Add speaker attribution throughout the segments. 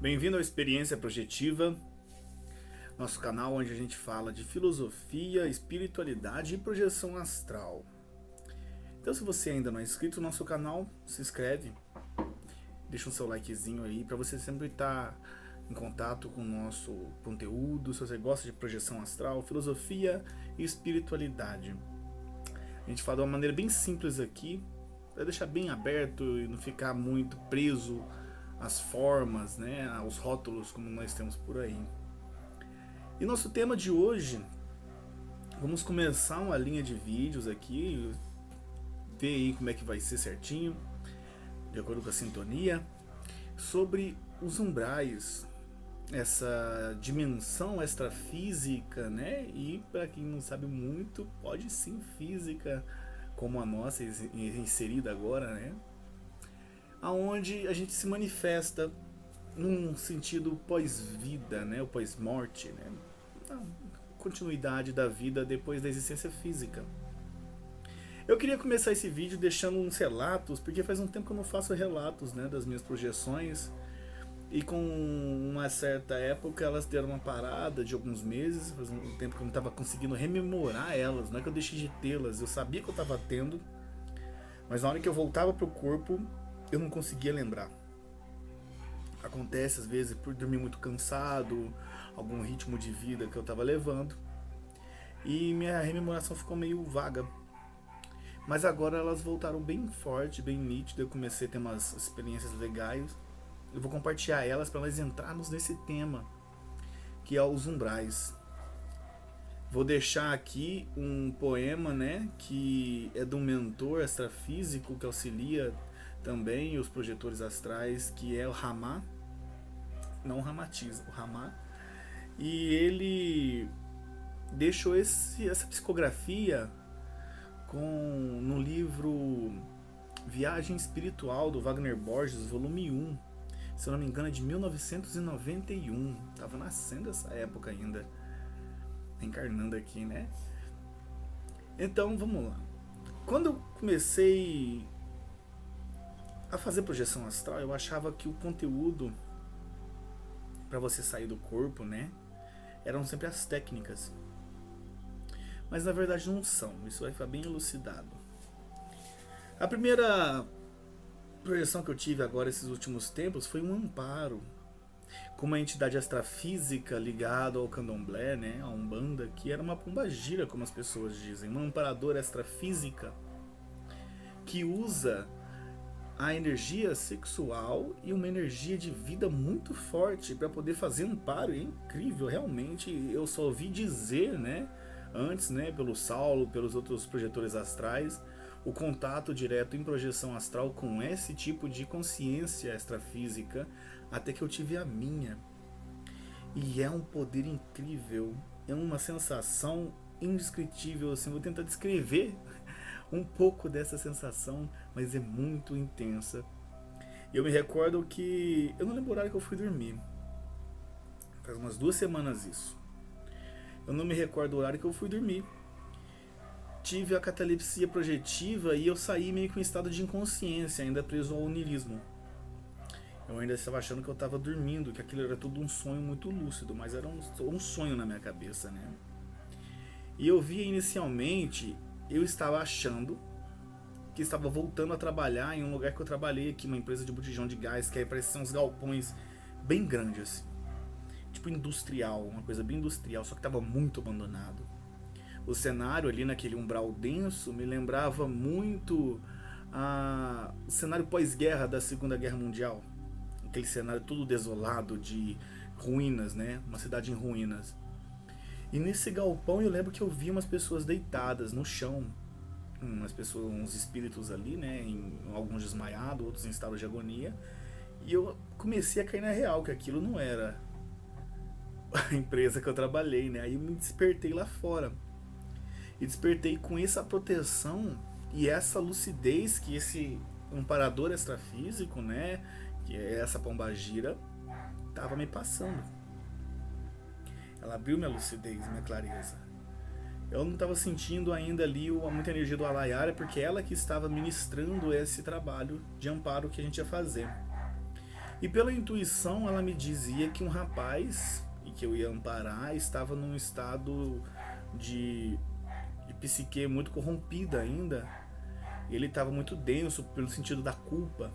Speaker 1: Bem-vindo à Experiência Projetiva, nosso canal onde a gente fala de filosofia, espiritualidade e projeção astral. Então, se você ainda não é inscrito no nosso canal, se inscreve, deixa o seu likezinho aí para você sempre estar em contato com o nosso conteúdo. Se você gosta de projeção astral, filosofia e espiritualidade, a gente fala de uma maneira bem simples aqui, para deixar bem aberto e não ficar muito preso às formas, né, aos rótulos como nós temos por aí. E nosso tema de hoje, vamos começar uma linha de vídeos aqui, ver aí como é que vai ser certinho, de acordo com a sintonia, sobre os umbrais, essa dimensão extrafísica, né? E para quem não sabe muito, pode sim física, como a nossa inserida agora, né? Aonde a gente se manifesta num sentido pós-vida, né? O pós-morte, né? A continuidade da vida depois da existência física. Eu queria começar esse vídeo deixando uns relatos, porque faz um tempo que eu não faço relatos, né, das minhas projeções. E com uma certa época elas deram uma parada de alguns meses, faz um tempo que eu não estava conseguindo rememorar elas, não é que eu deixei de tê-las, eu sabia que eu estava tendo, mas na hora que eu voltava pro corpo, eu não conseguia lembrar. Acontece às vezes por dormir muito cansado, algum ritmo de vida que eu estava levando, e minha rememoração ficou meio vaga. Mas agora elas voltaram bem forte, bem nítida, eu comecei a ter umas experiências legais. Eu vou compartilhar elas para nós entrarmos nesse tema, que é os umbrais. Vou deixar aqui um poema, né, que é de um mentor extrafísico que auxilia também os projetores astrais, que é o Ramá, não o Ramatiz, o Ramá. E ele deixou essa psicografia no livro Viagem Espiritual do Wagner Borges, volume 1. Se eu não me engano é de 1991. Tava nascendo essa época ainda. Encarnando aqui, né? Então, vamos lá. Quando eu comecei a fazer projeção astral, eu achava que o conteúdo para você sair do corpo, né, eram sempre as técnicas. Mas na verdade não são. Isso vai ficar bem elucidado. A primeira projeção que eu tive agora esses últimos tempos foi um amparo com uma entidade astrafísica ligada ao candomblé, né, a umbanda, que era uma pombagira, como as pessoas dizem, uma amparadora extrafísica que usa a energia sexual e uma energia de vida muito forte para poder fazer amparo. É incrível, realmente. Eu só ouvi dizer, né, antes, né, pelo Saulo, pelos outros projetores astrais, o contato direto em projeção astral com esse tipo de consciência extrafísica, até que eu tive a minha. E é um poder incrível, é uma sensação indescritível, assim, vou tentar descrever um pouco dessa sensação, mas é muito intensa. Eu me recordo que, eu não lembro o horário que eu fui dormir, faz umas 2 semanas isso. Eu não me recordo o horário que eu fui dormir. Tive a catalepsia projetiva e eu saí meio que em estado de inconsciência, ainda preso ao onirismo. Eu ainda estava achando que eu estava dormindo, que aquilo era tudo um sonho muito lúcido, mas era um sonho na minha cabeça, né? E eu via inicialmente, eu estava achando que estava voltando a trabalhar em um lugar que eu trabalhei aqui, uma empresa de botijão de gás, que aí parecia uns galpões bem grandes, assim. Tipo industrial, uma coisa bem industrial, só que estava muito abandonado. O cenário ali naquele umbral denso me lembrava muito o cenário pós-guerra da Segunda Guerra Mundial. Aquele cenário todo desolado de ruínas, né? Uma cidade em ruínas. E nesse galpão eu lembro que eu vi umas pessoas deitadas no chão. Uns espíritos ali, né? Alguns desmaiados, outros em estado de agonia. E eu comecei a cair na real, que aquilo não era a empresa que eu trabalhei, né? Aí eu me despertei lá fora. E despertei com essa proteção e essa lucidez que esse amparador extrafísico, né, que é essa pombagira, estava me passando. Ela abriu minha lucidez, minha clareza. Eu não estava sentindo ainda ali muita energia do Alayara, porque ela que estava ministrando esse trabalho de amparo que a gente ia fazer. E pela intuição ela me dizia que um rapaz e que eu ia amparar estava num estado de, de psique muito corrompida ainda. Ele estava muito denso pelo sentido da culpa.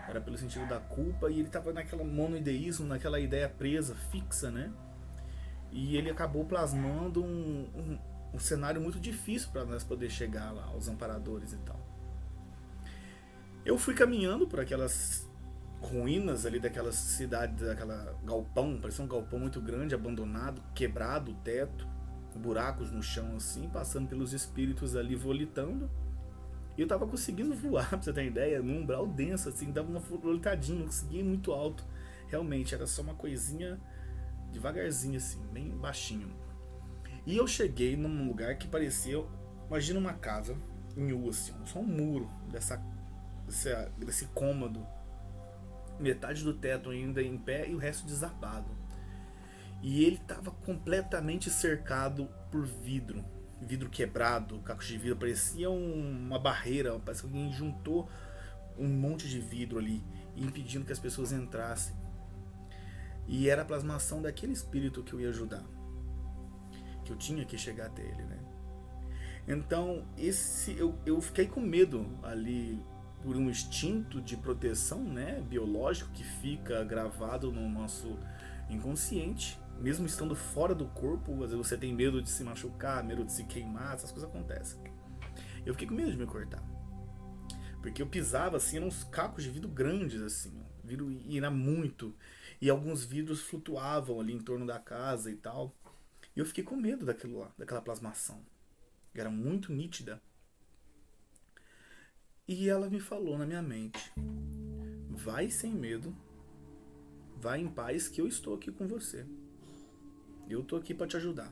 Speaker 1: Era pelo sentido da culpa e ele estava naquela monoideísmo, naquela ideia presa, fixa, né? E ele acabou plasmando um cenário muito difícil para nós poder chegar lá, aos amparadores e tal. Eu fui caminhando por aquelas ruínas ali daquela cidade, daquela galpão, parecia um galpão muito grande, abandonado, quebrado o teto, buracos no chão assim, passando pelos espíritos ali volitando. E eu tava conseguindo voar, pra você ter ideia, num umbral denso, assim, dava uma volitadinha, não conseguia ir muito alto. Realmente, era só uma coisinha devagarzinho, assim, bem baixinho. E eu cheguei num lugar que parecia, imagina uma casa em U, assim, só um muro desse cômodo. Metade do teto ainda em pé e o resto desabado. E ele estava completamente cercado por vidro. Vidro quebrado, cacos de vidro, parecia uma barreira, parece que alguém juntou um monte de vidro ali, impedindo que as pessoas entrassem. E era a plasmação daquele espírito que eu ia ajudar, que eu tinha que chegar até ele, né? Então, eu fiquei com medo ali por um instinto de proteção, né, biológico que fica gravado no nosso inconsciente. Mesmo estando fora do corpo, às vezes você tem medo de se machucar, medo de se queimar, essas coisas acontecem. Eu fiquei com medo de me cortar. Porque eu pisava assim, eram uns cacos de vidro grandes assim, ó. Vidro era muito. E alguns vidros flutuavam ali em torno da casa e tal. E eu fiquei com medo daquilo lá, daquela plasmação. Era muito nítida. E ela me falou na minha mente: vai sem medo, vai em paz que eu estou aqui com você. Eu tô aqui para te ajudar.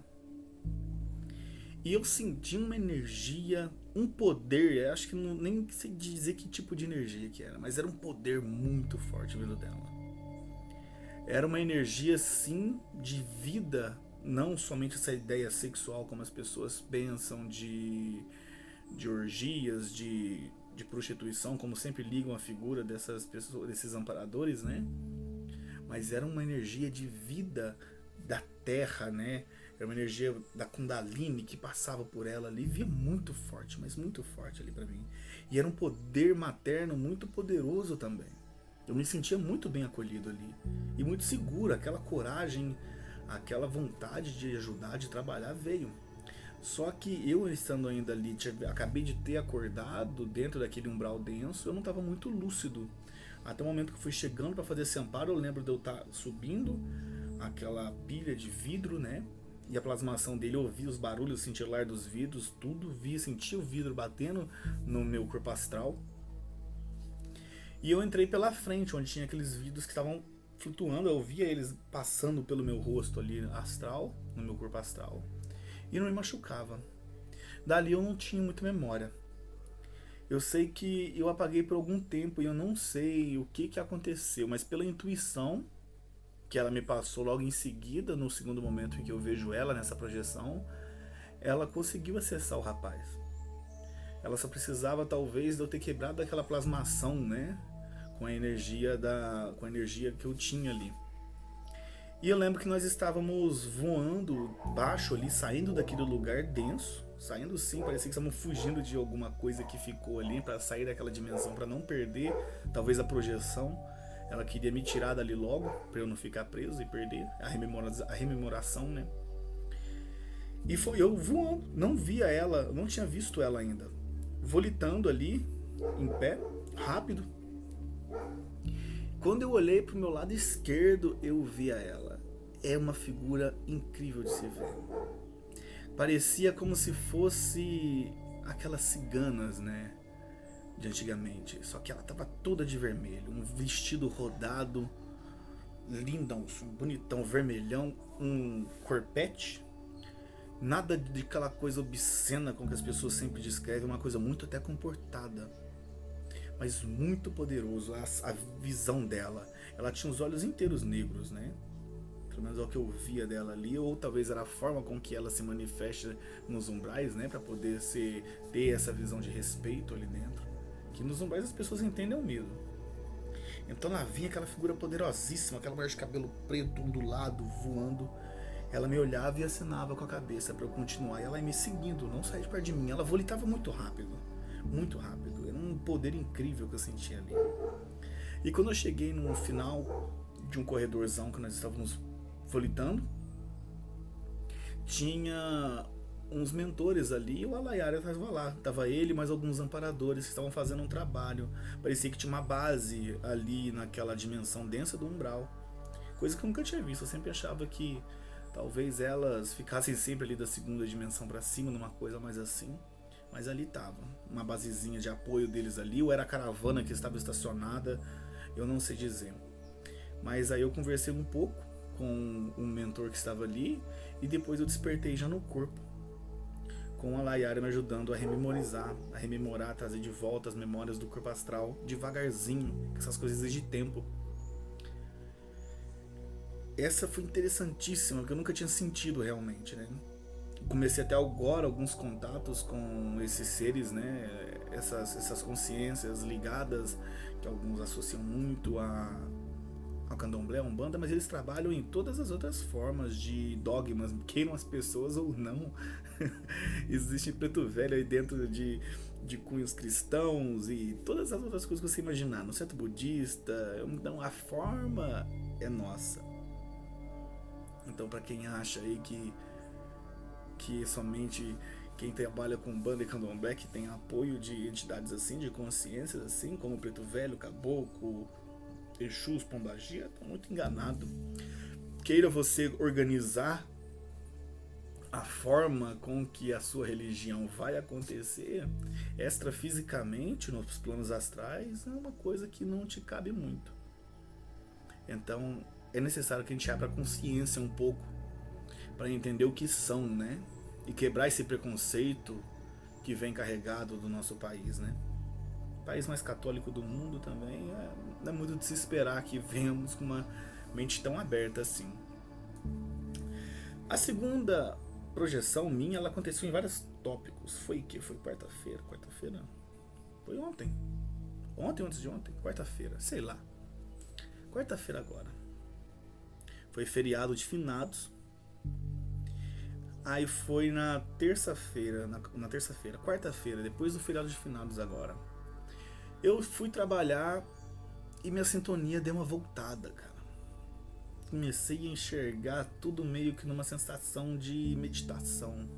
Speaker 1: E eu senti uma energia, um poder, acho que não, nem sei dizer que tipo de energia que era, mas era um poder muito forte vindo dela. Era uma energia, sim, de vida, não somente essa ideia sexual como as pessoas pensam de orgias, de prostituição, como sempre ligam a figura dessas pessoas, desses amparadores, né? Mas era uma energia de vida da terra, né? Era uma energia da Kundalini que passava por ela ali, via muito forte, mas muito forte ali pra mim. E era um poder materno muito poderoso também. Eu me sentia muito bem acolhido ali e muito seguro. Aquela coragem, aquela vontade de ajudar, de trabalhar veio. Só que eu estando ainda ali, acabei de ter acordado dentro daquele umbral denso, eu não estava muito lúcido. Até o momento que eu fui chegando para fazer esse amparo, eu lembro de eu estar subindo aquela pilha de vidro, né? E a plasmação dele, eu ouvia os barulhos, o cintilar dos vidros, tudo, via, sentia o vidro batendo no meu corpo astral. E eu entrei pela frente, onde tinha aqueles vidros que estavam flutuando, eu via eles passando pelo meu rosto ali astral, no meu corpo astral. E não me machucava. Dali eu não tinha muita memória. Eu sei que eu apaguei por algum tempo e eu não sei o que aconteceu, mas pela intuição que ela me passou logo em seguida, no segundo momento em que eu vejo ela nessa projeção, ela conseguiu acessar o rapaz. Ela só precisava talvez de eu ter quebrado aquela plasmação, né, com a energia que eu tinha ali. E eu lembro que nós estávamos voando baixo ali, saindo daquele lugar denso, saindo sim, parecia que estávamos fugindo de alguma coisa que ficou ali para sair daquela dimensão, para não perder talvez a projeção. Ela queria me tirar dali logo, para eu não ficar preso e perder a rememoração, né? E foi eu voando, não via ela, não tinha visto ela ainda. Volitando ali, em pé, rápido. Quando eu olhei pro meu lado esquerdo, eu via ela. É uma figura incrível de se ver. Parecia como se fosse aquelas ciganas, né? De antigamente. Só que ela tava toda de vermelho. Um vestido rodado, lindão, bonitão, vermelhão. Um corpete. Nada de aquela coisa obscena com que as pessoas sempre descrevem. Uma coisa muito até comportada. Mas muito poderoso a visão dela. Ela tinha os olhos inteiros negros, né? Pelo menos é o que eu via dela ali, ou talvez era a forma com que ela se manifesta nos umbrais, né? Para poder ter essa visão de respeito ali dentro. Que nos umbrais as pessoas entendem o medo. Então lá vinha aquela figura poderosíssima, aquela mulher de cabelo preto, ondulado, voando. Ela me olhava e acenava com a cabeça para eu continuar. E ela ia me seguindo, não saía de perto de mim. Ela volitava muito rápido, muito rápido. Era um poder incrível que eu sentia ali. E quando eu cheguei no final de um corredorzão que nós estávamos volitando, tinha uns mentores ali e o Alayara estava lá. Tava ele mais alguns amparadores que estavam fazendo um trabalho. Parecia que tinha uma base ali naquela dimensão densa do umbral. Coisa que eu nunca tinha visto. Eu sempre achava que talvez elas ficassem sempre ali da segunda dimensão para cima, numa coisa mais assim. Mas ali tava, uma basezinha de apoio deles ali, ou era a caravana que estava estacionada, eu não sei dizer. Mas aí eu conversei um pouco com um mentor que estava ali, e depois eu despertei já no corpo, com a Layara me ajudando a rememorizar, a rememorar, a trazer de volta as memórias do corpo astral, devagarzinho, que essas coisas exigem tempo. Essa foi interessantíssima, porque eu nunca tinha sentido realmente, né? Comecei até agora alguns contatos com esses seres, né? Essas consciências ligadas, que alguns associam muito ao candomblé, a umbanda, mas eles trabalham em todas as outras formas de dogmas, queiram as pessoas ou não. Existe preto velho aí dentro de cunhos cristãos e todas as outras coisas que você imaginar, no centro budista. Então a forma é nossa. Então para quem acha aí que somente quem trabalha com banda e candomblé que tem apoio de entidades assim, de consciências assim, como Preto Velho, Caboclo, Exus, Pombagira, tá muito enganado. Queira você organizar a forma com que a sua religião vai acontecer extrafisicamente nos planos astrais, é uma coisa que não te cabe muito. Então é necessário que a gente abra a consciência um pouco para entender o que são, né? E quebrar esse preconceito que vem carregado do nosso país, né? O país mais católico do mundo também, não é muito de se esperar que venhamos com uma mente tão aberta assim. A segunda projeção minha, ela aconteceu em vários tópicos. Foi que foi quarta-feira, foi ontem, antes de ontem, quarta-feira, sei lá, quarta-feira agora. Foi feriado de finados. Aí foi na terça-feira, quarta-feira, depois do feriado de finados agora. Eu fui trabalhar e minha sintonia deu uma voltada, cara. Comecei a enxergar tudo meio que numa sensação de meditação.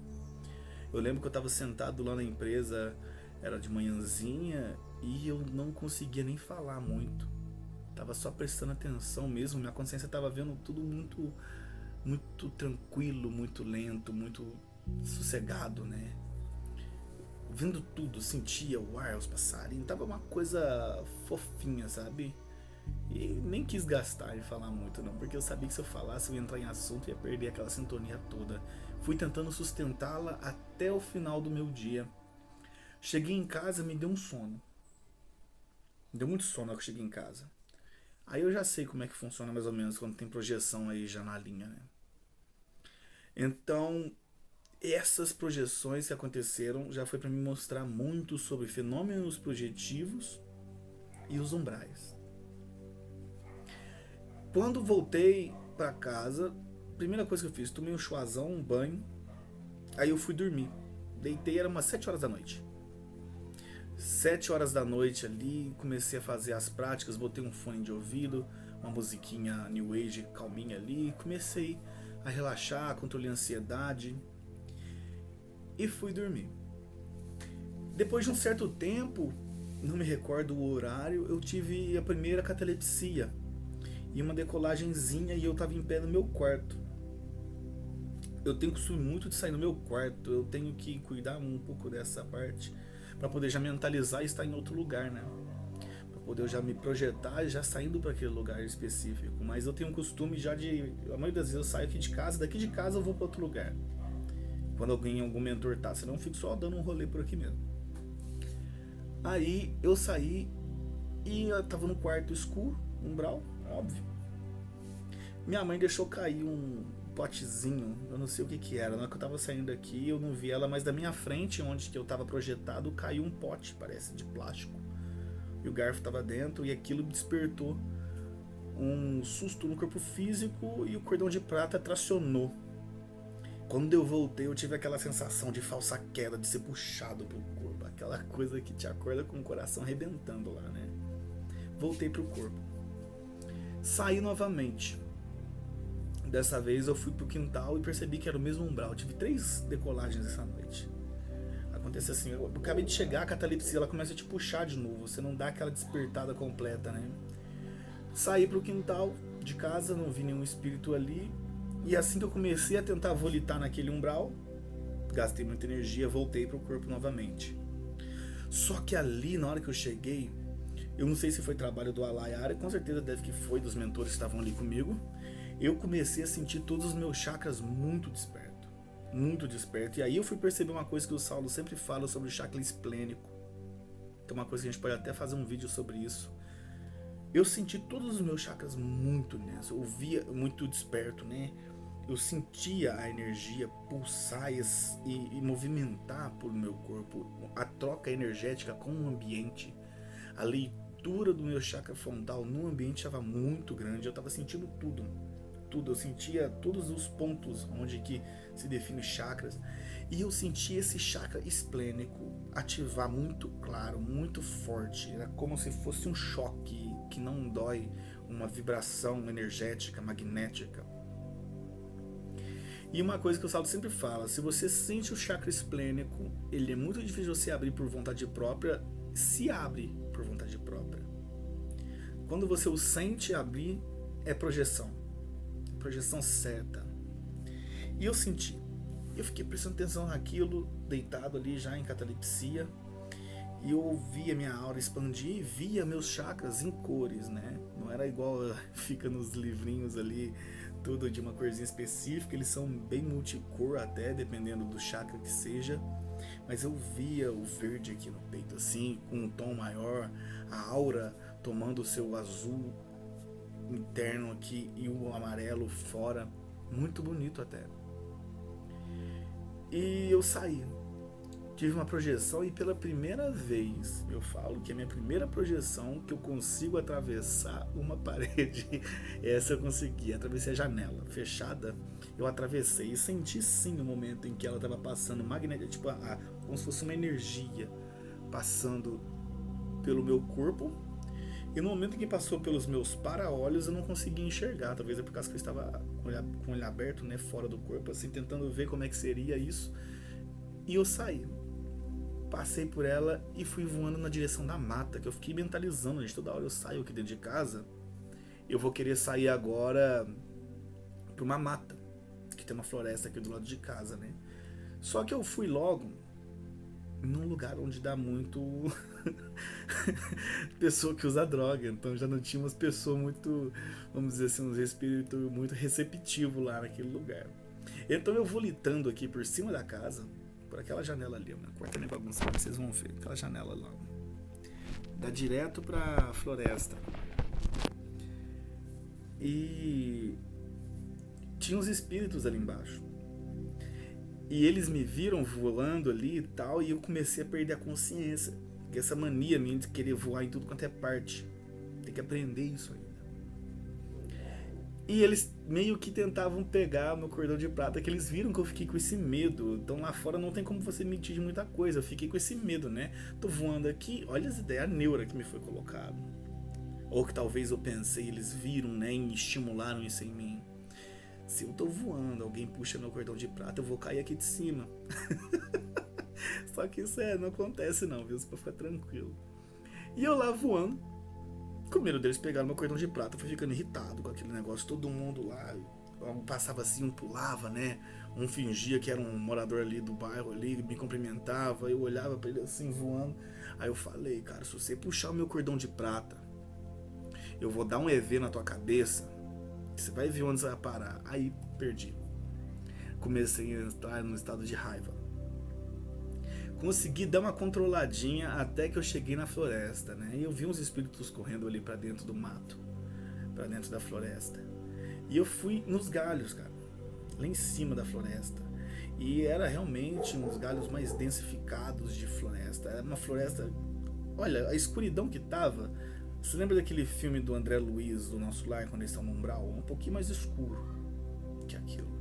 Speaker 1: Eu lembro que eu estava sentado lá na empresa, era de manhãzinha, e eu não conseguia nem falar muito. Tava só prestando atenção mesmo, minha consciência tava vendo tudo muito tranquilo, muito lento, muito sossegado, né? Vendo tudo, sentia o ar, os passarinhos, tava uma coisa fofinha, sabe? E nem quis gastar em falar muito não, porque eu sabia que se eu falasse eu ia entrar em assunto e ia perder aquela sintonia toda. Fui tentando sustentá-la até o final do meu dia. Cheguei em casa, me deu um sono. Me deu muito sono quando eu cheguei em casa. Aí eu já sei como é que funciona mais ou menos quando tem projeção aí já na linha, né? Então, essas projeções que aconteceram já foi para me mostrar muito sobre fenômenos projetivos e os umbrais. Quando voltei para casa, primeira coisa que eu fiz, tomei um chuazão, um banho, aí eu fui dormir. Deitei, era umas 7 horas da noite. 7 horas da noite ali, comecei a fazer as práticas, botei um fone de ouvido, uma musiquinha New Age calminha ali, comecei a relaxar, controlei a ansiedade e fui dormir. Depois de um certo tempo, não me recordo o horário, eu tive a primeira catalepsia e uma decolagenzinha e eu estava em pé no meu quarto. Eu tenho costume muito de sair no meu quarto, eu tenho que cuidar um pouco dessa parte para poder já mentalizar e estar em outro lugar, né? Para poder já me projetar já saindo para aquele lugar específico. Mas eu tenho um costume já de, a maioria das vezes eu saio aqui de casa, daqui de casa eu vou para outro lugar. Quando algum mentor tá, senão eu fico só dando um rolê por aqui mesmo. Aí eu saí e eu tava no quarto escuro, umbral, óbvio. Minha mãe deixou cair um potezinho, eu não sei o que era. Na hora que eu tava saindo daqui, eu não vi ela, mas da minha frente, onde que eu tava projetado, caiu um pote, parece, de plástico. e o garfo estava dentro, e aquilo despertou um susto no corpo físico e o cordão de prata tracionou. Quando eu voltei, eu tive aquela sensação de falsa queda, de ser puxado pro corpo, aquela coisa que te acorda com o coração arrebentando lá, né? Voltei pro corpo. Saí novamente. Dessa vez eu fui pro quintal e percebi que era o mesmo umbral. Eu tive 3 decolagens essa noite. Acontece assim, eu acabei de chegar, a catalepsia ela começa a te puxar de novo, você não dá aquela despertada completa, né? Saí pro quintal de casa, não vi nenhum espírito ali, e assim que eu comecei a tentar volitar naquele umbral, gastei muita energia, voltei pro corpo novamente. Só que ali, na hora que eu cheguei, eu não sei se foi trabalho do Alayara, com certeza deve que foi, dos mentores que estavam ali comigo, eu comecei a sentir todos os meus chakras muito despertos. Muito desperto. E aí eu fui perceber uma coisa que o Saulo sempre fala sobre o chakra esplênico, que é uma coisa que a gente pode até fazer um vídeo sobre isso. Eu senti todos os meus chakras muito nessa, eu via muito desperto, né? Eu sentia a energia pulsar e movimentar por meu corpo, a troca energética com o ambiente, a leitura do meu chakra frontal no ambiente estava muito grande, eu estava sentindo tudo. Eu sentia todos os pontos onde que se define chakras, e eu sentia esse chakra esplênico ativar muito claro, muito forte, era como se fosse um choque que não dói, uma vibração energética, magnética. E uma coisa que o Saulo sempre fala, se você sente o chakra esplênico, ele é muito difícil você abrir por vontade própria, se abre por vontade própria. Quando você o sente abrir, é projeção certa. E eu senti, eu fiquei prestando atenção naquilo, deitado ali já em catalepsia, e eu via minha aura expandir e via meus chakras em cores, né? Não era igual fica nos livrinhos ali, tudo de uma corzinha específica, eles são bem multicor até, dependendo do chakra que seja, mas eu via o verde aqui no peito assim, com um tom maior, a aura tomando o seu azul interno aqui e o amarelo fora, muito bonito até. E eu saí, tive uma projeção, e pela primeira vez eu falo que é a minha primeira projeção que eu consigo atravessar uma parede. Essa eu consegui, atravessei a janela fechada, eu atravessei e senti sim o momento em que ela estava passando magnética, tipo como se fosse uma energia passando pelo meu corpo. E no momento em que passou pelos meus para-olhos, eu não conseguia enxergar. Talvez é por causa que eu estava com o olho aberto, né, fora do corpo, assim, tentando ver como é que seria isso. E eu saí. Passei por ela e fui voando na direção da mata, que eu fiquei mentalizando, gente, toda hora eu saio aqui dentro de casa, eu vou querer sair agora para uma mata, que tem uma floresta aqui do lado de casa, né? Só que eu fui logo num lugar onde dá muito pessoa que usa droga, então já não tinha umas pessoas muito, vamos dizer assim, um espírito muito receptivo lá naquele lugar. Então eu vou litando aqui por cima da casa, por aquela janela ali, minha quarta nem bagunçada, vocês vão ver, aquela janela lá, dá direto pra floresta. E tinha uns espíritos ali embaixo. E eles me viram voando ali e tal, e eu comecei a perder a consciência. Porque essa mania minha de querer voar em tudo quanto é parte. Tem que aprender isso ainda. E eles meio que tentavam pegar meu cordão de prata, que eles viram que eu fiquei com esse medo. Então lá fora não tem como você mentir de muita coisa. Eu fiquei com esse medo, né? Tô voando aqui, olha as ideias, a neura que me foi colocado. Ou que talvez eu pensei, eles viram, né? E estimularam isso em mim. Se eu tô voando, alguém puxa meu cordão de prata, eu vou cair aqui de cima. Só que isso não acontece não, viu? Você pode ficar tranquilo. E eu lá voando, com medo deles pegarem meu cordão de prata, eu fui ficando irritado com aquele negócio, todo mundo lá, passava assim, um pulava, né? Um fingia que era um morador ali do bairro ali, me cumprimentava, eu olhava pra ele assim, voando. Aí eu falei, cara, se você puxar o meu cordão de prata, eu vou dar um EV na tua cabeça, você vai ver onde você vai parar. Aí perdi. Comecei a entrar num estado de raiva. Consegui dar uma controladinha até que eu cheguei na floresta, né? E eu vi uns espíritos correndo ali pra dentro do mato, pra dentro da floresta. E eu fui nos galhos, cara, lá em cima da floresta. E era realmente uns galhos mais densificados de floresta. Era uma floresta Olha, a escuridão que tava. Você lembra daquele filme do André Luiz, do Nosso Lar, quando eles estão no umbral? Um pouquinho mais escuro que aquilo.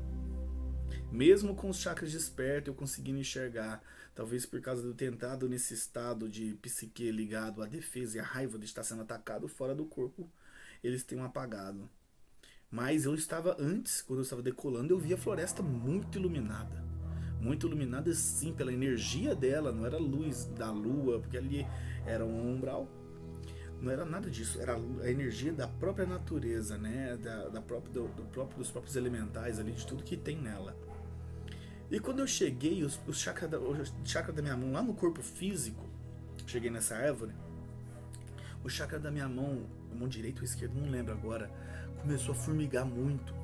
Speaker 1: Mesmo com os chakras despertos, eu conseguindo enxergar. Talvez por causa do tentado nesse estado de psique ligado à defesa e à raiva de estar sendo atacado fora do corpo, eles tenham apagado. Mas eu estava antes, quando eu estava decolando, eu via a floresta muito iluminada. Muito iluminada sim pela energia dela, não era luz da lua, porque ali era um umbral. Não era nada disso, era a energia da própria natureza, né? Dos próprios elementais ali, de tudo que tem nela. E quando eu cheguei, o chakra da minha mão lá no corpo físico, cheguei nessa árvore, o chakra da minha mão direita ou esquerda, não lembro agora, começou a formigar muito.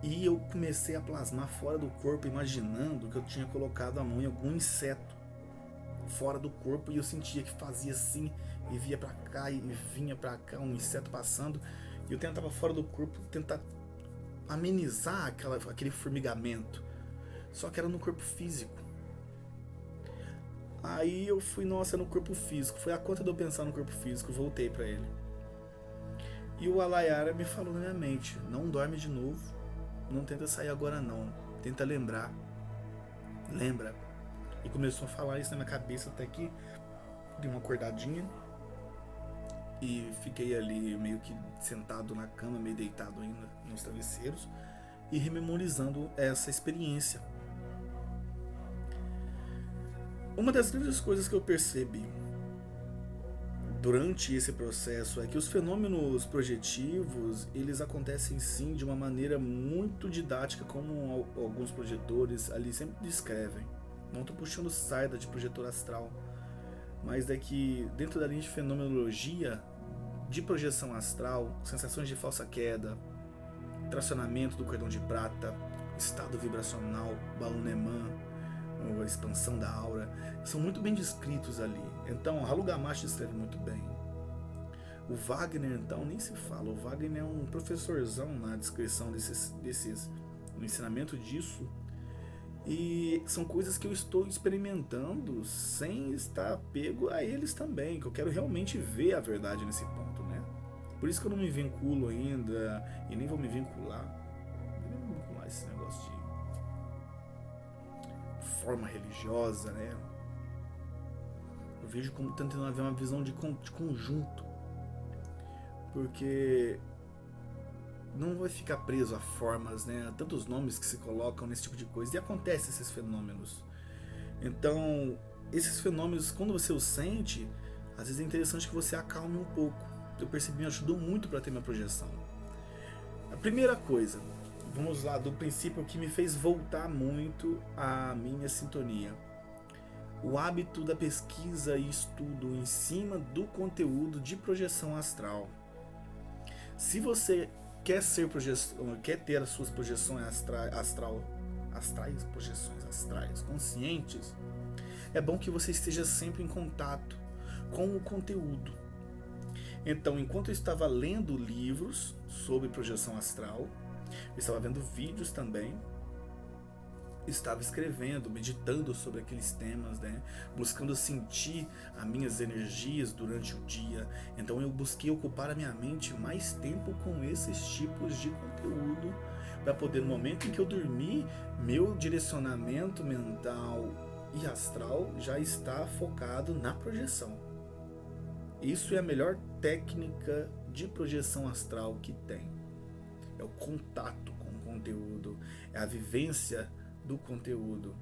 Speaker 1: E eu comecei a plasmar fora do corpo, imaginando que eu tinha colocado a mão em algum inseto fora do corpo, e eu sentia que fazia assim, e via pra cá, e vinha pra cá, um inseto passando, e eu tentava fora do corpo tentar amenizar aquele formigamento, só que era no corpo físico. Aí eu fui, nossa, no corpo físico, foi a conta de eu pensar no corpo físico, voltei pra ele. E o Alayara me falou na minha mente, não dorme de novo, não tenta sair agora não, tenta lembrar, lembra. E começou a falar isso na minha cabeça até que dei uma acordadinha e fiquei ali meio que sentado na cama, meio deitado ainda nos travesseiros e rememorizando essa experiência. Uma das grandes coisas que eu percebi durante esse processo é que os fenômenos projetivos, eles acontecem sim de uma maneira muito didática, como alguns projetores ali sempre descrevem. Não estou puxando sarda de projetor astral, mas é que dentro da linha de fenomenologia de projeção astral, sensações de falsa queda, tracionamento do cordão de prata, estado vibracional, balão Neyman, a expansão da aura, são muito bem descritos ali. Então, Halu Gamache escreve muito bem. O Wagner, então, nem se fala. O Wagner é um professorzão na descrição no ensinamento disso. E são coisas que eu estou experimentando sem estar apego a eles também, que eu quero realmente ver a verdade nesse ponto, né? Por isso que eu não me vinculo ainda, e nem vou me vincular. Eu não vou me vincular a esse negócio de forma religiosa, né? Eu vejo como tentando haver uma visão de conjunto, porque não vai ficar preso a formas, né? A tantos nomes que se colocam nesse tipo de coisa, e acontecem esses fenômenos. Então, esses fenômenos, quando você os sente, às vezes é interessante que você acalme um pouco. Eu percebi, me ajudou muito para ter minha projeção. A primeira coisa, vamos lá do princípio que me fez voltar muito à minha sintonia. O hábito da pesquisa e estudo em cima do conteúdo de projeção astral. Se você quer ter as suas projeções projeções astrais conscientes, é bom que você esteja sempre em contato com o conteúdo. Então, enquanto eu estava lendo livros sobre projeção astral, eu estava vendo vídeos também, estava escrevendo, meditando sobre aqueles temas, né? Buscando sentir as minhas energias durante o dia. Então eu busquei ocupar a minha mente mais tempo com esses tipos de conteúdo, para poder, no momento em que eu dormir, meu direcionamento mental e astral já está focado na projeção. Isso é a melhor técnica de projeção astral que tem. É o contato com o conteúdo, é a vivência do conteúdo.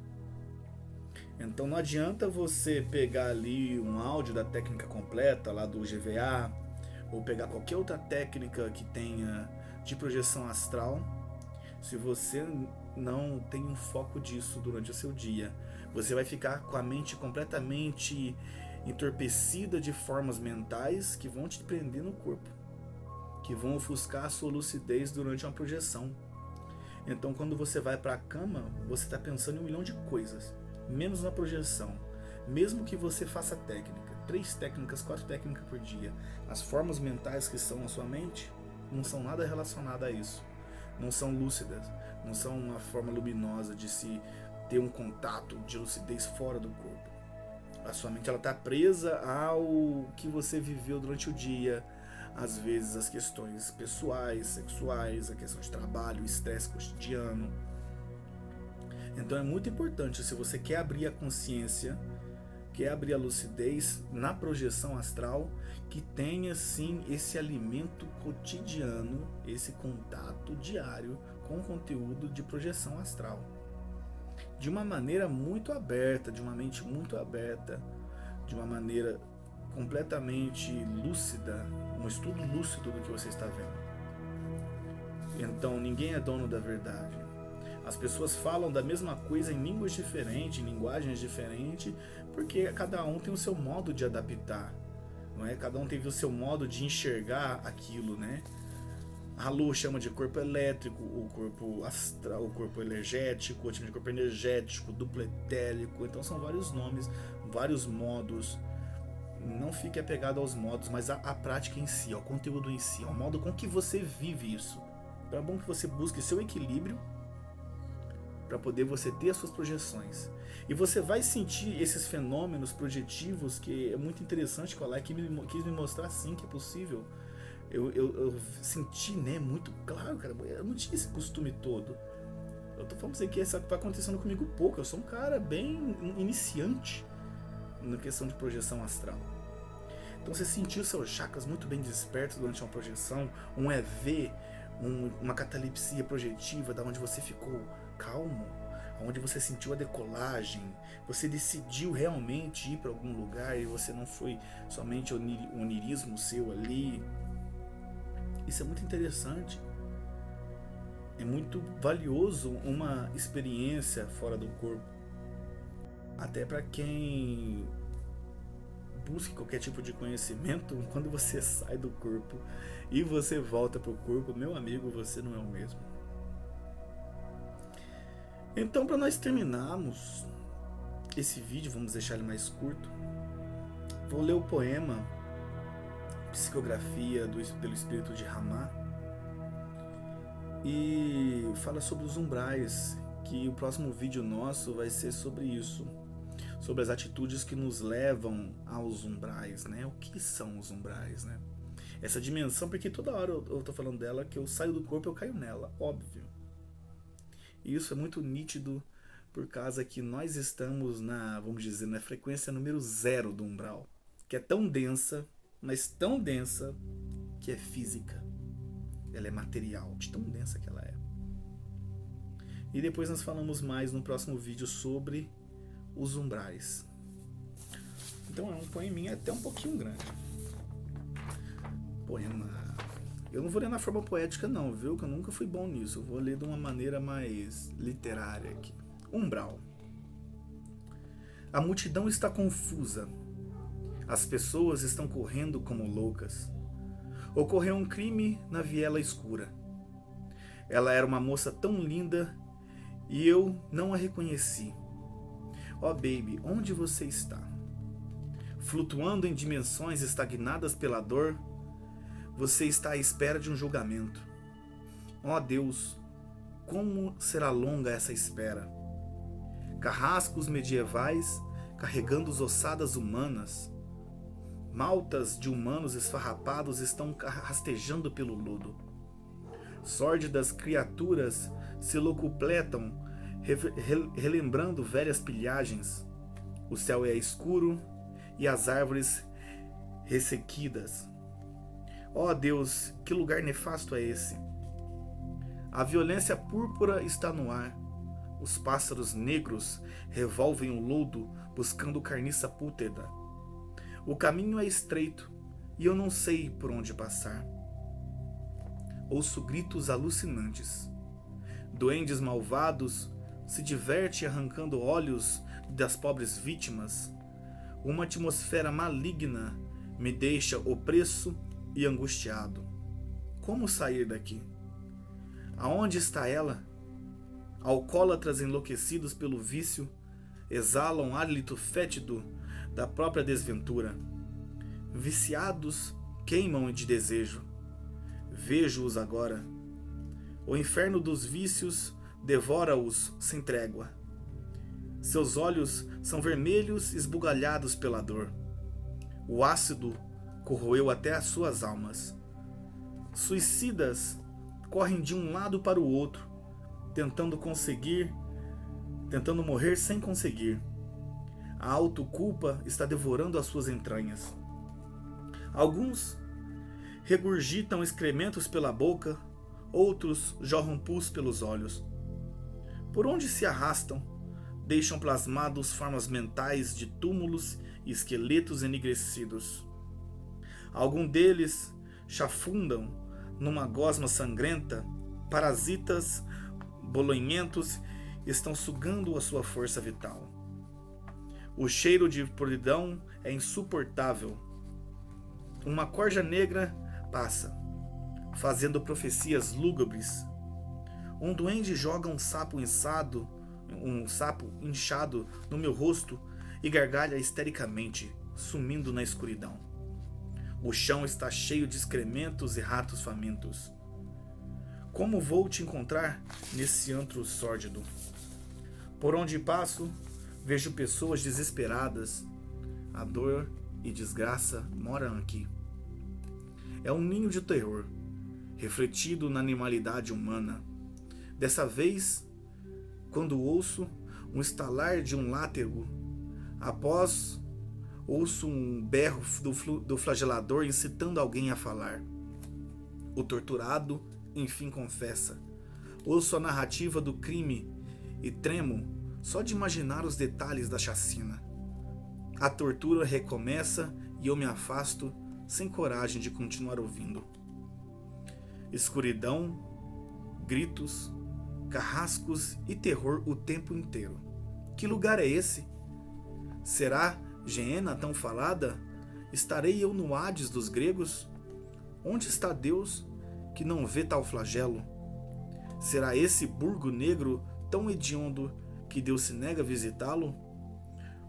Speaker 1: Então não adianta você pegar ali um áudio da técnica completa lá do GVA, ou pegar qualquer outra técnica que tenha de projeção astral, se você não tem um foco disso durante o seu dia. Você vai ficar com a mente completamente entorpecida de formas mentais que vão te prender no corpo, que vão ofuscar a sua lucidez durante uma projeção. Então, quando você vai para a cama, você está pensando em 1 milhão de coisas, menos na projeção. Mesmo que você faça técnica, 3 técnicas, 4 técnicas por dia, as formas mentais que estão na sua mente não são nada relacionadas a isso. Não são lúcidas, não são uma forma luminosa de se ter um contato de lucidez fora do corpo. A sua mente ela está presa ao que você viveu durante o dia, às vezes as questões pessoais, sexuais, a questão de trabalho, o estresse cotidiano. Então é muito importante, se você quer abrir a consciência, quer abrir a lucidez na projeção astral, que tenha sim esse alimento cotidiano, esse contato diário com o conteúdo de projeção astral. De uma maneira muito aberta, de uma mente muito aberta, de uma maneira completamente lúcida, um estudo lúcido do que você está vendo. Então ninguém é dono da verdade. As pessoas falam da mesma coisa em línguas diferentes, em linguagens diferentes, porque cada um tem o seu modo de adaptar, não é? Cada um tem o seu modo de enxergar aquilo, né? A Lu chama de corpo elétrico, o corpo astral, o corpo energético, o tipo de corpo energético, duplo etérico. Então são vários nomes, vários modos. Não fique apegado aos modos, mas à prática em si, ao conteúdo em si, ao modo com que você vive isso. Então é bom que você busque seu equilíbrio para poder você ter as suas projeções. E você vai sentir esses fenômenos projetivos, que é muito interessante, que o Alai quis me mostrar sim que é possível. Eu senti, né, muito claro, cara, eu não tinha esse costume todo. Eu tô falando pra você que isso tá acontecendo comigo pouco, eu sou um cara bem iniciante na questão de projeção astral. Então você sentiu seus chakras muito bem despertos durante uma projeção, um EV, uma catalepsia projetiva, da onde você ficou calmo, onde você sentiu a decolagem, você decidiu realmente ir para algum lugar e você não foi somente o onirismo seu ali. Isso é muito interessante. É muito valioso uma experiência fora do corpo. Até para quem busca qualquer tipo de conhecimento, quando você sai do corpo e você volta pro corpo, meu amigo, você não é o mesmo. Então, para nós terminarmos esse vídeo, vamos deixar ele mais curto, vou ler o poema Psicografia pelo Espírito de Ramá, e fala sobre os umbrais, que o próximo vídeo nosso vai ser sobre isso, sobre as atitudes que nos levam aos umbrais, né? O que são os umbrais, né? Essa dimensão, porque toda hora eu tô falando dela, que eu saio do corpo, eu caio nela, óbvio. E isso é muito nítido por causa que nós estamos vamos dizer, na frequência número 0 do umbral, que é tão densa, mas tão densa que é física. Ela é material, de tão densa que ela é. E depois nós falamos mais no próximo vídeo sobre os umbrais. Então é um poeminha até um pouquinho grande. Poema. Eu não vou ler na forma poética não, viu? Que eu nunca fui bom nisso. Eu vou ler de uma maneira mais literária aqui. Umbral. A multidão está confusa. As pessoas estão correndo como loucas. Ocorreu um crime na viela escura. Ela era uma moça tão linda e eu não a reconheci. Oh, baby, onde você está? Flutuando em dimensões estagnadas pela dor, você está à espera de um julgamento. Oh, Deus, como será longa essa espera? Carrascos medievais carregando as ossadas humanas. Maltas de humanos esfarrapados estão rastejando pelo lodo. Sórdidas criaturas se locupletam, relembrando velhas pilhagens. O céu é escuro e as árvores ressequidas. Ó Deus, que lugar nefasto é esse? A violência púrpura está no ar. Os pássaros negros revolvem o lodo buscando carniça pútrida. O caminho é estreito e eu não sei por onde passar. Ouço gritos alucinantes. Duendes malvados se divertem arrancando olhos das pobres vítimas. Uma atmosfera maligna me deixa opresso e angustiado. Como sair daqui? Aonde está ela? Alcoólatras enlouquecidos pelo vício exalam hálito fétido da própria desventura. Viciados queimam de desejo. Vejo-os agora. O inferno dos vícios devora-os sem trégua. Seus olhos são vermelhos esbugalhados pela dor. O ácido corroeu até as suas almas. Suicidas correm de um lado para o outro, tentando morrer sem conseguir. A autoculpa está devorando as suas entranhas. Alguns regurgitam excrementos pela boca, outros jorram pus pelos olhos. Por onde se arrastam, deixam plasmados formas mentais de túmulos e esqueletos enegrecidos. Alguns deles chafundam numa gosma sangrenta, parasitas bolonhentos estão sugando a sua força vital. O cheiro de podridão é insuportável. Uma corja negra passa, fazendo profecias lúgubres. Um duende joga um sapo inchado no meu rosto e gargalha histericamente, sumindo na escuridão. O chão está cheio de excrementos e ratos famintos. Como vou te encontrar nesse antro sórdido? Por onde passo, vejo pessoas desesperadas. A dor e desgraça moram aqui. É um ninho de terror, refletido na animalidade humana. Dessa vez, quando ouço um estalar de um látego, após ouço um berro do flagelador incitando alguém a falar. O torturado, enfim, confessa. Ouço a narrativa do crime e tremo só de imaginar os detalhes da chacina. A tortura recomeça e eu me afasto sem coragem de continuar ouvindo. Escuridão, gritos, carrascos e terror o tempo inteiro. Que lugar é esse? Será Geena tão falada? Estarei eu no Hades dos gregos? Onde está Deus que não vê tal flagelo? Será esse burgo negro tão hediondo que Deus se nega a visitá-lo?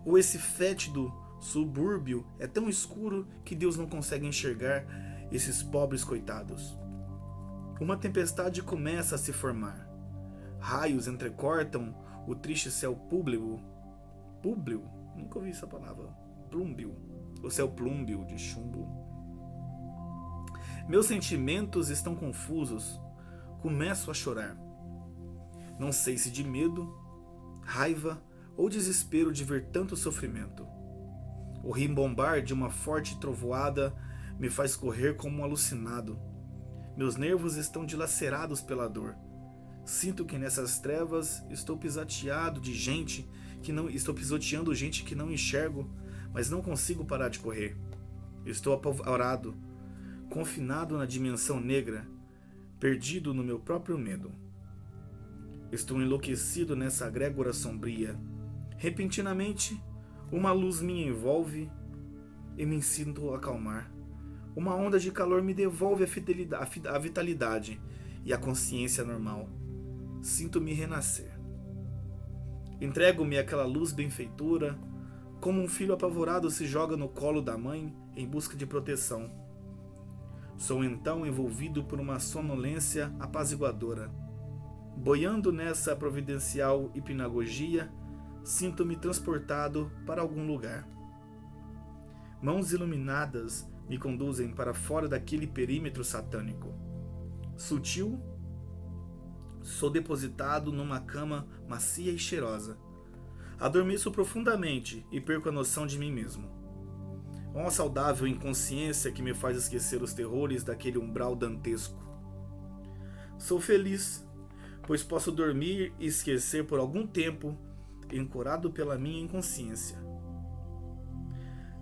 Speaker 1: Ou esse fétido subúrbio é tão escuro que Deus não consegue enxergar esses pobres coitados? Uma tempestade começa a se formar. Raios entrecortam o triste céu públeo. Públeo? Nunca ouvi essa palavra. Plúmbio. O céu plúmbio de chumbo. Meus sentimentos estão confusos. Começo a chorar. Não sei se de medo, raiva ou desespero de ver tanto sofrimento. O rimbombar de uma forte trovoada me faz correr como um alucinado. Meus nervos estão dilacerados pela dor. Sinto que nessas trevas estou pisoteando gente que não enxergo, mas não consigo parar de correr. Estou apavorado, confinado na dimensão negra, perdido no meu próprio medo. Estou enlouquecido nessa egrégora sombria. Repentinamente, uma luz me envolve e me sinto acalmar. Uma onda de calor me devolve a vitalidade e a consciência normal. Sinto-me renascer. Entrego-me àquela luz benfeitora, como um filho apavorado se joga no colo da mãe em busca de proteção. Sou então envolvido por uma sonolência apaziguadora. Boiando nessa providencial hipnagogia, sinto-me transportado para algum lugar. Mãos iluminadas me conduzem para fora daquele perímetro satânico. Sutil, sou depositado numa cama macia e cheirosa. Adormeço profundamente e perco a noção de mim mesmo. Uma saudável inconsciência que me faz esquecer os terrores daquele umbral dantesco. Sou feliz, pois posso dormir e esquecer por algum tempo, ancorado pela minha inconsciência.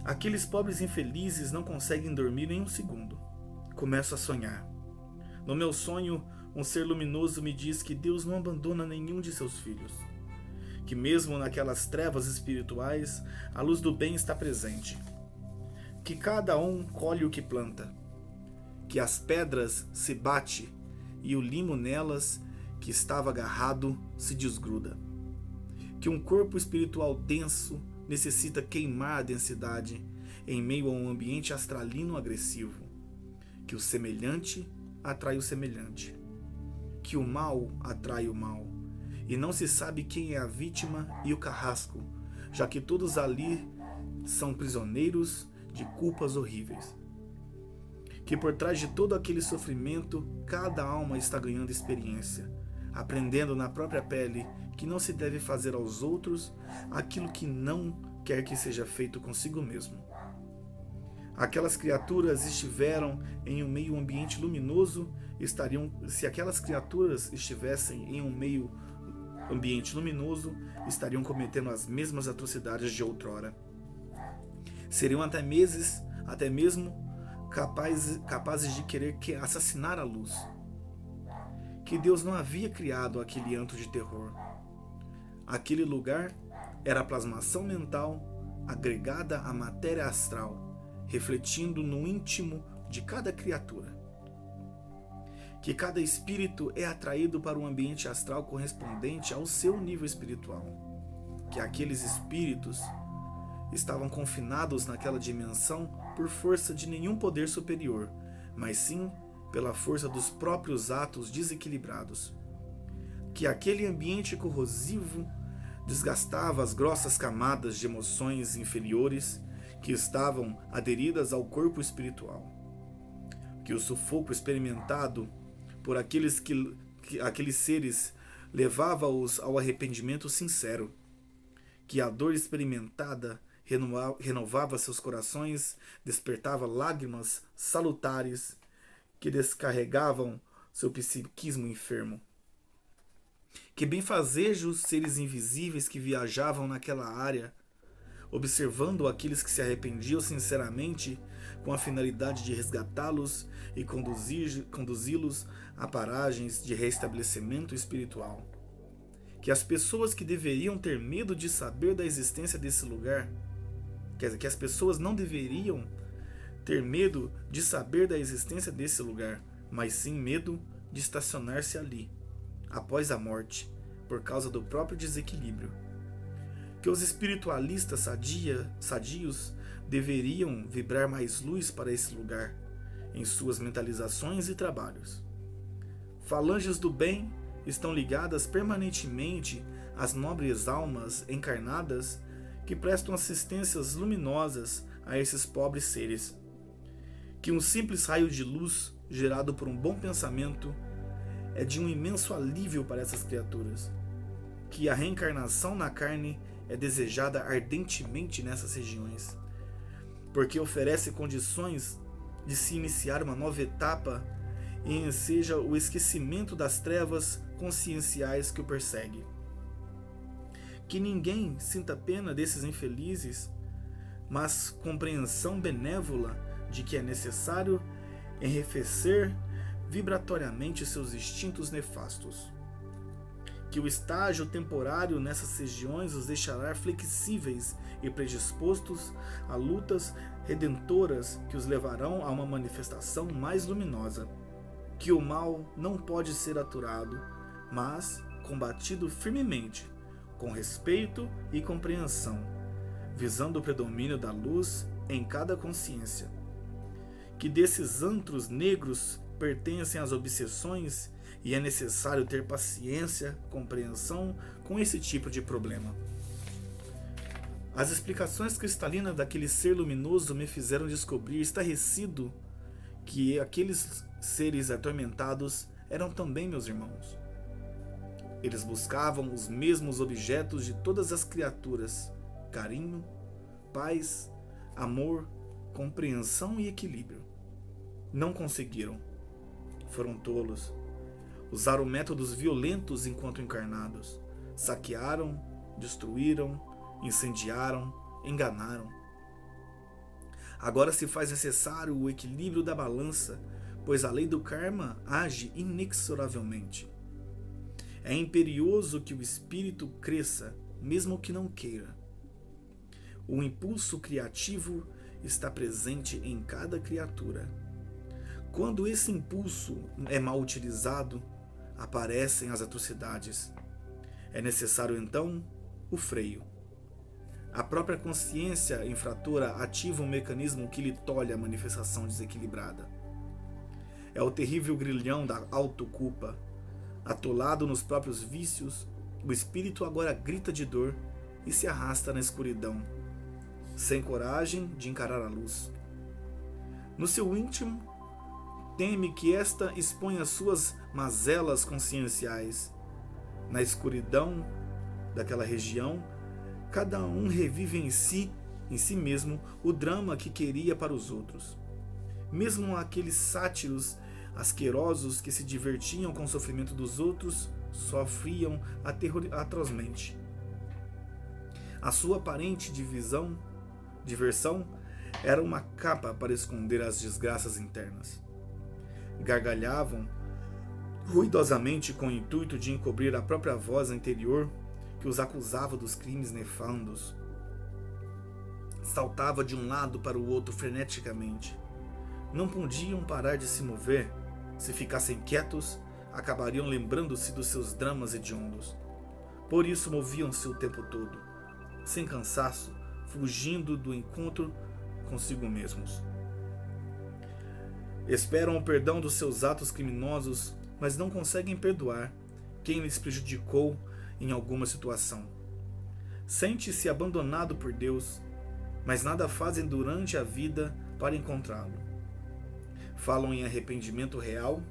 Speaker 1: Aqueles pobres infelizes não conseguem dormir nem um segundo. Começo a sonhar. No meu sonho, um ser luminoso me diz que Deus não abandona nenhum de seus filhos. Que mesmo naquelas trevas espirituais, a luz do bem está presente. Que cada um colhe o que planta. Que as pedras se bate e o limo nelas que estava agarrado se desgruda. Que um corpo espiritual denso necessita queimar a densidade em meio a um ambiente astralino agressivo. Que o semelhante atrai o semelhante. Que o mal atrai o mal. e não se sabe quem é a vítima e o carrasco, já que todos ali são prisioneiros de culpas horríveis. Que por trás de todo aquele sofrimento, cada alma está ganhando experiência, aprendendo na própria pele que não se deve fazer aos outros aquilo que não quer que seja feito consigo mesmo. Aquelas criaturas estiveram em um meio ambiente luminoso, se aquelas criaturas estivessem em um meio ambiente luminoso, estariam cometendo as mesmas atrocidades de outrora. Seriam até mesmo capazes de querer assassinar a luz. Que Deus não havia criado aquele antro de terror. Aquele lugar era a plasmação mental agregada à matéria astral, refletindo no íntimo de cada criatura. Que cada espírito é atraído para um ambiente astral correspondente ao seu nível espiritual. Que aqueles espíritos estavam confinados naquela dimensão por força de nenhum poder superior, mas sim pela força dos próprios atos desequilibrados. Que aquele ambiente corrosivo desgastava as grossas camadas de emoções inferiores que estavam aderidas ao corpo espiritual. Que o sufoco experimentado por aqueles seres levava-os ao arrependimento sincero. Que a dor experimentada renovava seus corações, despertava lágrimas salutares que descarregavam seu psiquismo enfermo. Que benfazejos seres invisíveis que viajavam naquela área, observando aqueles que se arrependiam sinceramente com a finalidade de resgatá-los e conduzi-los a paragens de restabelecimento espiritual. Que as pessoas que deveriam ter medo de saber da existência desse lugar, quer dizer, que as pessoas não deveriam ter medo de saber da existência desse lugar, mas sim medo de estacionar-se ali, após a morte, por causa do próprio desequilíbrio. Que os espiritualistas sadios deveriam vibrar mais luz para esse lugar, em suas mentalizações e trabalhos. Falanges do bem estão ligadas permanentemente às nobres almas encarnadas que prestam assistências luminosas a esses pobres seres. Que um simples raio de luz gerado por um bom pensamento é de um imenso alívio para essas criaturas. Que a reencarnação na carne é desejada ardentemente nessas regiões, porque oferece condições de se iniciar uma nova etapa e enseja o esquecimento das trevas conscienciais que o persegue. Que ninguém sinta pena desses infelizes, mas compreensão benévola de que é necessário enriquecer vibratoriamente seus instintos nefastos. Que o estágio temporário nessas regiões os deixará flexíveis e predispostos a lutas redentoras que os levarão a uma manifestação mais luminosa. Que o mal não pode ser aturado, mas combatido firmemente, com respeito e compreensão, visando o predomínio da luz em cada consciência. Que desses antros negros pertencem às obsessões e é necessário ter paciência, compreensão com esse tipo de problema. As explicações cristalinas daquele ser luminoso me fizeram descobrir, estarrecido, que aqueles seres atormentados eram também meus irmãos. Eles buscavam os mesmos objetos de todas as criaturas: carinho, paz, amor, compreensão e equilíbrio. Não conseguiram. Foram tolos. Usaram métodos violentos enquanto encarnados. Saquearam, destruíram, incendiaram, enganaram. Agora se faz necessário o equilíbrio da balança, pois a lei do karma age inexoravelmente. É imperioso que o espírito cresça, mesmo que não queira. O impulso criativo está presente em cada criatura. Quando esse impulso é mal utilizado, aparecem as atrocidades. É necessário, então, o freio. A própria consciência infratora ativa um mecanismo que lhe tolhe a manifestação desequilibrada. É o terrível grilhão da autoculpa, atolado nos próprios vícios, O espírito agora grita de dor e se arrasta na escuridão, sem coragem de encarar a luz. No seu íntimo, teme que esta exponha suas mazelas conscienciais. Na escuridão daquela região, cada um revive em si mesmo, o drama que queria para os outros. Mesmo aqueles sátiros asquerosos que se divertiam com o sofrimento dos outros, sofriam atrozmente. A sua aparente diversão era uma capa para esconder as desgraças internas. Gargalhavam ruidosamente com o intuito de encobrir a própria voz interior que os acusava dos crimes nefandos. Saltava de um lado para o outro freneticamente. Não podiam parar de se mover. Se ficassem quietos, acabariam lembrando-se dos seus dramas hediondos. Por isso moviam-se o tempo todo, sem cansaço, fugindo do encontro consigo mesmos. Esperam o perdão dos seus atos criminosos, mas não conseguem perdoar quem lhes prejudicou em alguma situação. Sente-se abandonado por Deus, mas nada fazem durante a vida para encontrá-lo. Falam em arrependimento real,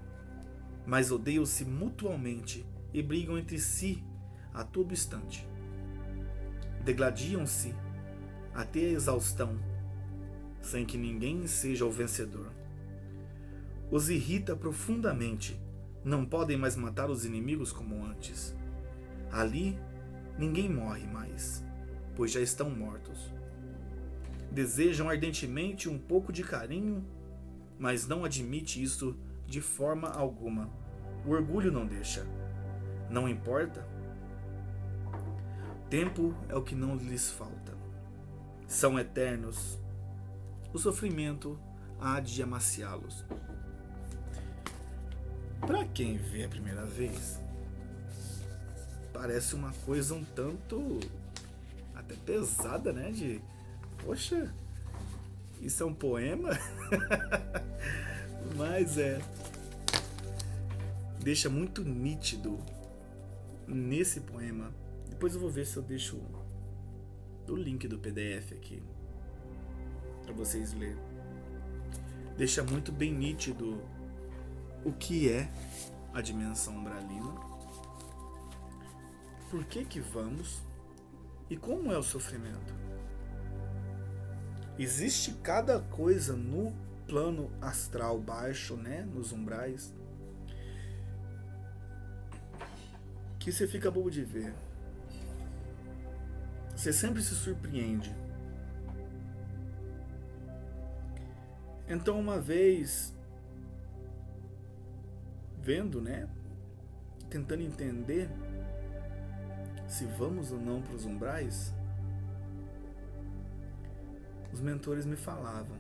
Speaker 1: mas odeiam-se mutuamente e brigam entre si a todo instante. Degladiam-se até a exaustão, sem que ninguém seja o vencedor. Os irrita profundamente. Não podem mais matar os inimigos como antes. Ali, ninguém morre mais, pois já estão mortos. Desejam ardentemente um pouco de carinho, mas não admite isso de forma alguma. O orgulho não deixa. Não importa. Tempo é o que não lhes falta. São eternos. O sofrimento há de amaciá-los. Para quem vê a primeira vez, parece uma coisa um tanto até pesada, né? Poxa, isso é um poema? Mas deixa muito nítido nesse poema. Depois eu vou ver se eu deixo o link do PDF aqui para vocês lerem. Deixa muito bem nítido o que é a dimensão umbralina, por que vamos e como é o sofrimento. Existe cada coisa no plano astral baixo, né, nos umbrais, que você fica bobo de ver. Você sempre se surpreende. Então, uma vez vendo, né, tentando entender se vamos ou não para os umbrais, os mentores me falavam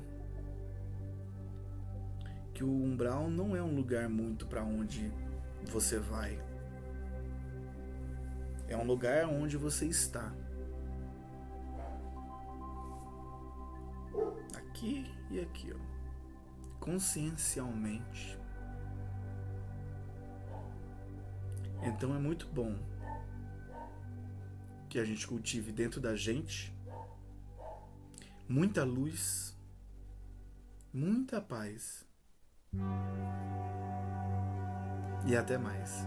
Speaker 1: que o umbral não é um lugar muito para onde você vai. É um lugar onde você está. Aqui e aqui, ó. Consciencialmente. Então é muito bom que a gente cultive dentro da gente muita luz, muita paz e até mais.